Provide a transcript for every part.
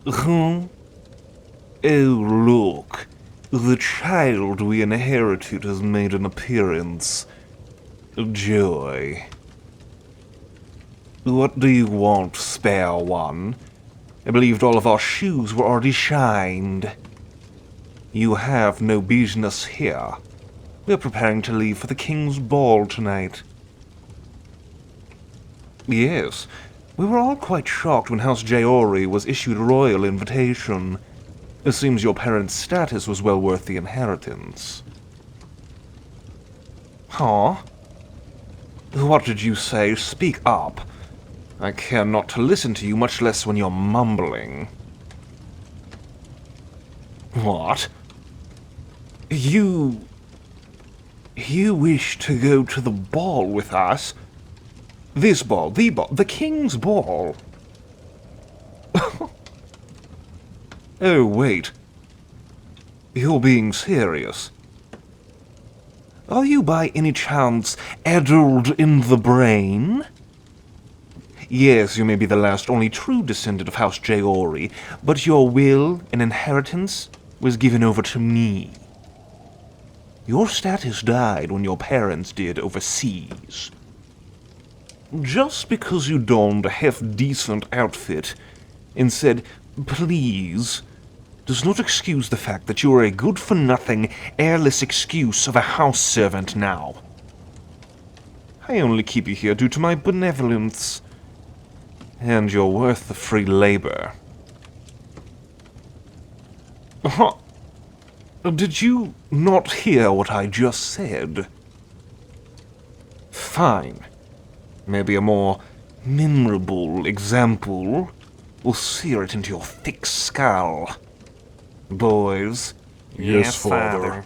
Huh? Oh, look. The child we inherited has made an appearance. Joy. What do you want, spare one? I believed all of our shoes were already shined. You have no business here. We're preparing to leave for the King's Ball tonight. Yes, we were all quite shocked when House Jaori was issued a royal invitation. It seems your parents' status was well worth the inheritance. Huh? What did you say? Speak up. I care not to listen to you, much less when you're mumbling. What? You wish to go to the ball with us? This ball, the King's Ball. Oh, wait. You're being serious. Are you by any chance addled in the brain? Yes, you may be the last only true descendant of House Jaori, but your will and inheritance was given over to me. Your status died when your parents did overseas. Just because you donned a half-decent outfit and said, please, does not excuse the fact that you are a good-for-nothing, airless excuse of a house servant now. I only keep you here due to my benevolence, and you're worth the free labor. Huh? Did you not hear what I just said? Fine. Maybe a more memorable example will sear it into your thick skull. Boys. Yes, Father.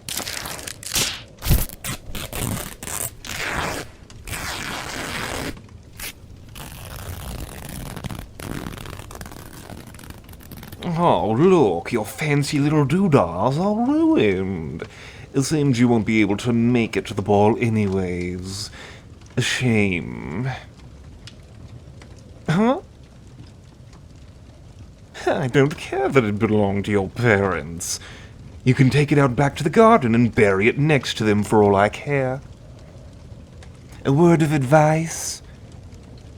Oh, look, your fancy little doodahs are ruined. It seems you won't be able to make it to the ball anyways. A shame. Huh? I don't care that it belonged to your parents. You can take it out back to the garden and bury it next to them for all I care. A word of advice?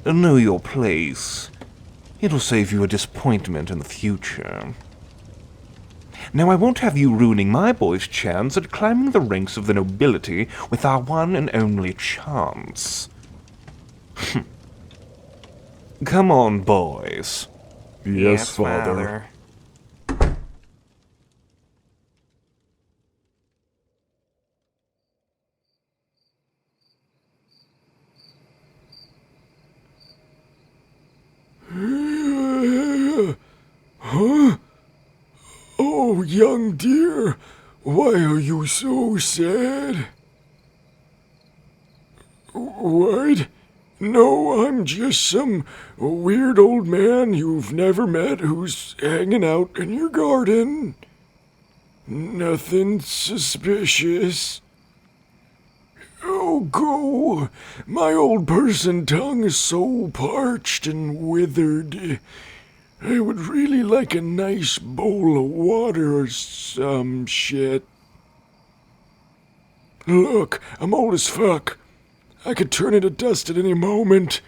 Know your place. It'll save you a disappointment in the future. Now, I won't have you ruining my boy's chance at climbing the ranks of the nobility with our one and only chance. Come on, boys. Yes, Father. Huh? Oh, young dear, why are you so sad? What? No, I'm just some weird old man you've never met who's hanging out in your garden. Nothing suspicious. Oh, go. My old person tongue is so parched and withered. I would really like a nice bowl of water or some shit. Look, I'm old as fuck. I could turn into dust at any moment.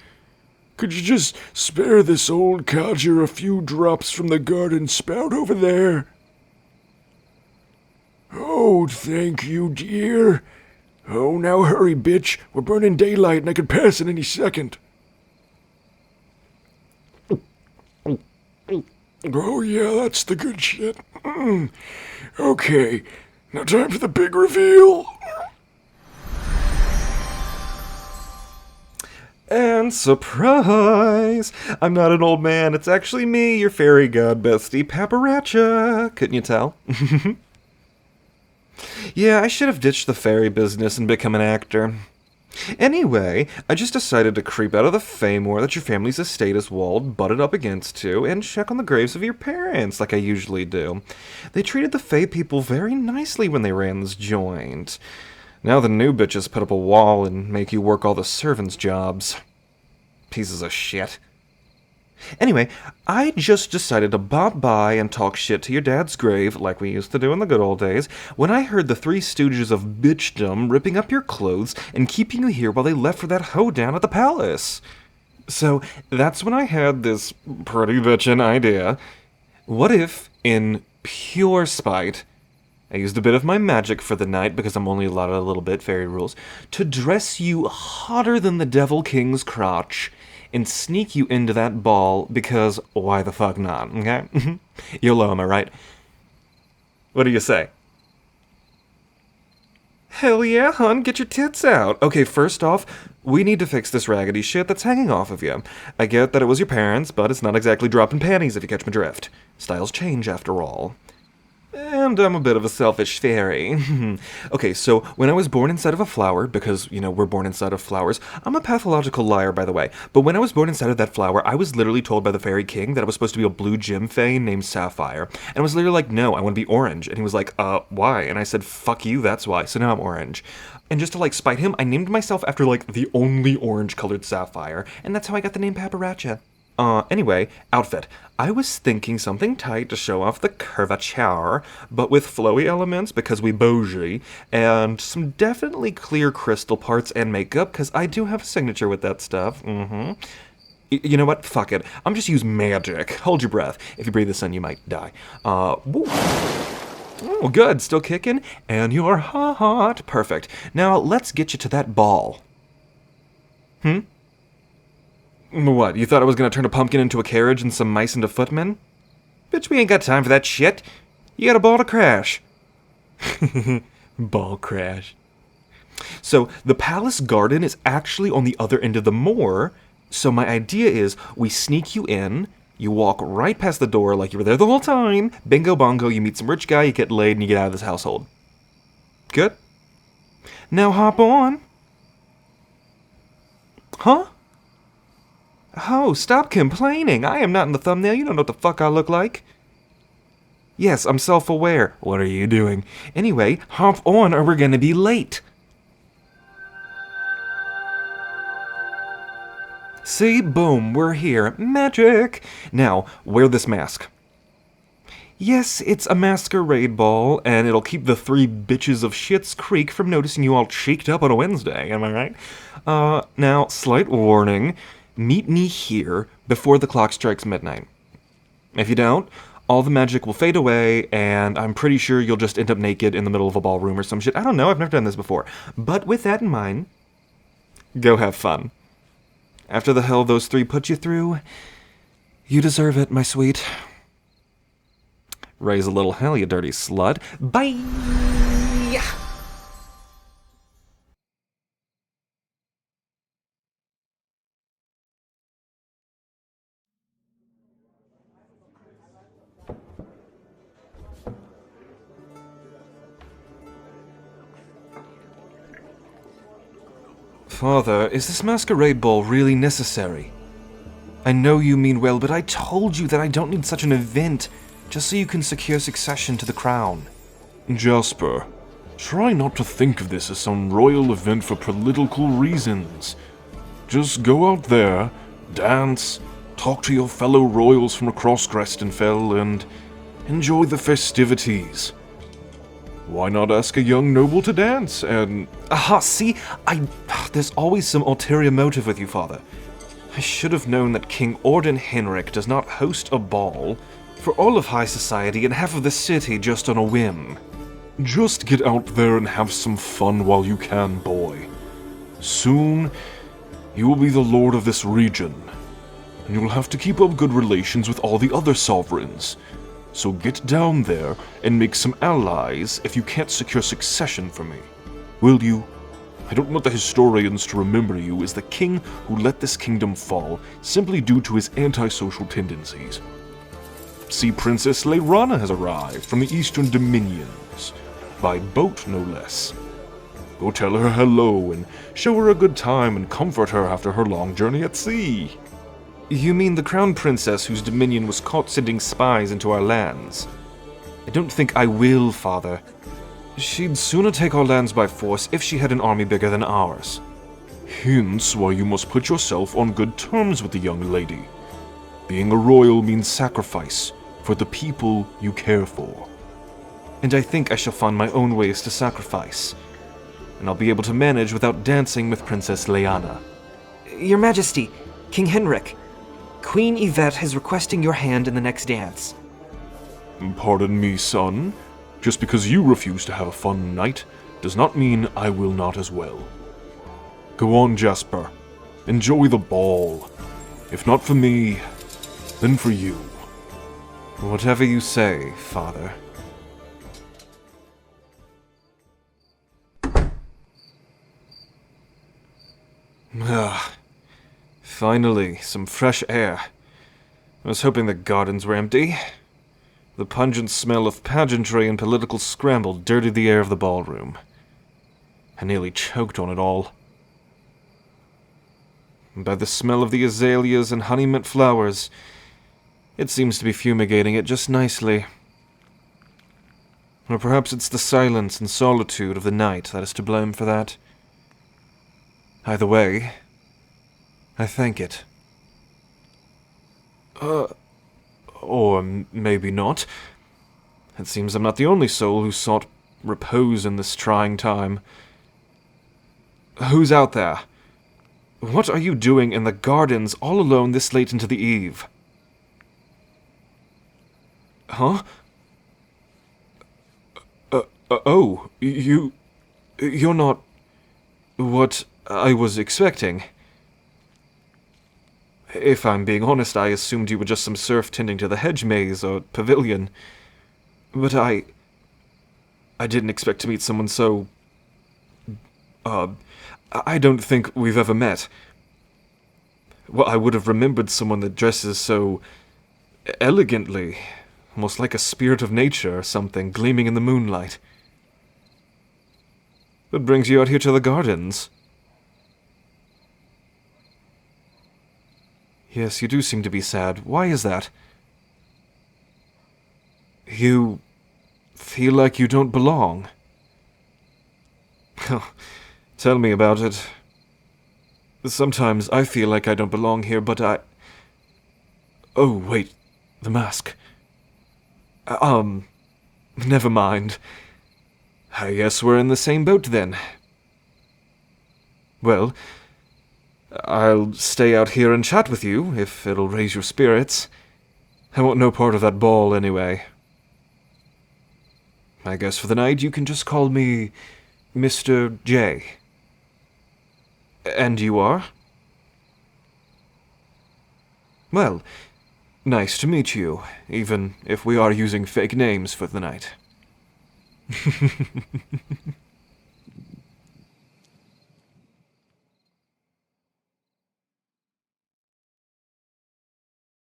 Could you just spare this old codger a few drops from the garden spout over there? Oh, thank you, dear. Oh, now hurry, bitch. We're burning daylight and I could pass in any second. Oh, yeah, that's the good shit. Okay, now time for the big reveal. And surprise! I'm not an old man, it's actually me, your fairy god bestie, Padparascha. Couldn't you tell? Yeah, I should have ditched the fairy business and become an actor. Anyway, I just decided to creep out of the Faymore that your family's estate is walled, butted up against to, and check on the graves of your parents like I usually do. They treated the Fey people very nicely when they ran this joint. Now the new bitches put up a wall and make you work all the servants' jobs. Pieces of shit. Anyway, I just decided to bob by and talk shit to your dad's grave, like we used to do in the good old days, when I heard the three stooges of bitchdom ripping up your clothes and keeping you here while they left for that hoedown at the palace. So that's when I had this pretty bitchin' idea. What if, in pure spite, I used a bit of my magic for the night, because I'm only allowed a little bit, fairy rules, to dress you hotter than the Devil King's crotch, and sneak you into that ball, because why the fuck not, okay? YOLO, am I right? What do you say? Hell yeah, hun, get your tits out. Okay, first off, we need to fix this raggedy shit that's hanging off of you. I get that it was your parents', but it's not exactly dropping panties if you catch my drift. Styles change, after all. And I'm a bit of a selfish fairy. Okay, so when I was born inside of a flower, because, you know, we're born inside of flowers, I'm a pathological liar, by the way, but when I was born inside of that flower, I was literally told by the fairy king that I was supposed to be a blue gem fae named Sapphire, and I was literally like, no, I want to be orange, and he was like, why? And I said, fuck you, that's why, so now I'm orange. And just to, like, spite him, I named myself after, like, the only orange-colored sapphire, and that's how I got the name Padparascha. Anyway, outfit. I was thinking something tight to show off the curvature, but with flowy elements because we bougie, and some definitely clear crystal parts and makeup, because I do have a signature with that stuff. You know what? Fuck it. I'm just use magic. Hold your breath. If you breathe this in, you might die. Woo. Oh, good. Still kicking? And you're hot. Perfect. Now, let's get you to that ball. What, you thought I was gonna turn a pumpkin into a carriage and some mice into footmen? Bitch, we ain't got time for that shit. You got a ball to crash. Ball crash. So, the palace garden is actually on the other end of the moor, so my idea is we sneak you in, you walk right past the door like you were there the whole time, bingo bongo, you meet some rich guy, you get laid, and you get out of this household. Good? Now hop on. Huh? Oh, stop complaining. I am not in the thumbnail. You don't know what the fuck I look like. Yes, I'm self-aware. What are you doing? Anyway, hop on or we're gonna be late. See? Boom, we're here. Magic! Now, wear this mask. Yes, it's a masquerade ball, and it'll keep the three bitches of Schitt's Creek from noticing you all cheeked up on a Wednesday, am I right? Now, slight warning. Meet me here before the clock strikes midnight. If you don't, all the magic will fade away, and I'm pretty sure you'll just end up naked in the middle of a ballroom or some shit. I don't know, I've never done this before. But with that in mind, go have fun. After the hell those three put you through, you deserve it, my sweet. Raise a little hell, you dirty slut. Bye! Father, is this masquerade ball really necessary? I know you mean well, but I told you that I don't need such an event just so you can secure succession to the crown. Jasper, try not to think of this as some royal event for political reasons. Just go out there, dance, talk to your fellow royals from across Grestenfell, and enjoy the festivities. Why not ask a young noble to dance, and... Aha, see? There's always some ulterior motive with you, Father. I should have known that King Orden Henrik does not host a ball for all of high society and half of the city just on a whim. Just get out there and have some fun while you can, boy. Soon, you will be the lord of this region, and you will have to keep up good relations with all the other sovereigns. So get down there and make some allies if you can't secure succession for me. Will you? I don't want the historians to remember you as the king who let this kingdom fall simply due to his antisocial tendencies. See, Princess Leirana has arrived from the Eastern Dominions. By boat, no less. Go tell her hello and show her a good time and comfort her after her long journey at sea. You mean the crown princess whose dominion was caught sending spies into our lands? I don't think I will, Father. She'd sooner take our lands by force if she had an army bigger than ours. Hence why you must put yourself on good terms with the young lady. Being a royal means sacrifice for the people you care for. And I think I shall find my own ways to sacrifice. And I'll be able to manage without dancing with Princess Leanna. Your Majesty, King Henrik, Queen Yvette is requesting your hand in the next dance. Pardon me, son. Just because you refuse to have a fun night does not mean I will not as well. Go on, Jasper. Enjoy the ball. If not for me, then for you. Whatever you say, Father. Finally, some fresh air. I was hoping the gardens were empty. The pungent smell of pageantry and political scramble dirtied the air of the ballroom. I nearly choked on it all. By the smell of the azaleas and honey-mint flowers, it seems to be fumigating it just nicely. Or perhaps it's the silence and solitude of the night that is to blame for that. Either way, I thank it. Or maybe not. It seems I'm not the only soul who sought repose in this trying time. Who's out there? What are you doing in the gardens all alone this late into the eve? Huh? Oh, you're not what I was expecting. If I'm being honest, I assumed you were just some serf tending to the hedge maze or pavilion. But I didn't expect to meet someone so... I don't think we've ever met. Well, I would have remembered someone that dresses so elegantly, almost like a spirit of nature or something, gleaming in the moonlight. What brings you out here to the gardens? Yes, you do seem to be sad. Why is that? You feel like you don't belong. Tell me about it. Sometimes I feel like I don't belong here, but I... Oh, wait. The mask. Never mind. I guess we're in the same boat then. Well, I'll stay out here and chat with you, if it'll raise your spirits. I want no part of that ball anyway. I guess for the night you can just call me Mr. J. And you are? Well, nice to meet you, even if we are using fake names for the night.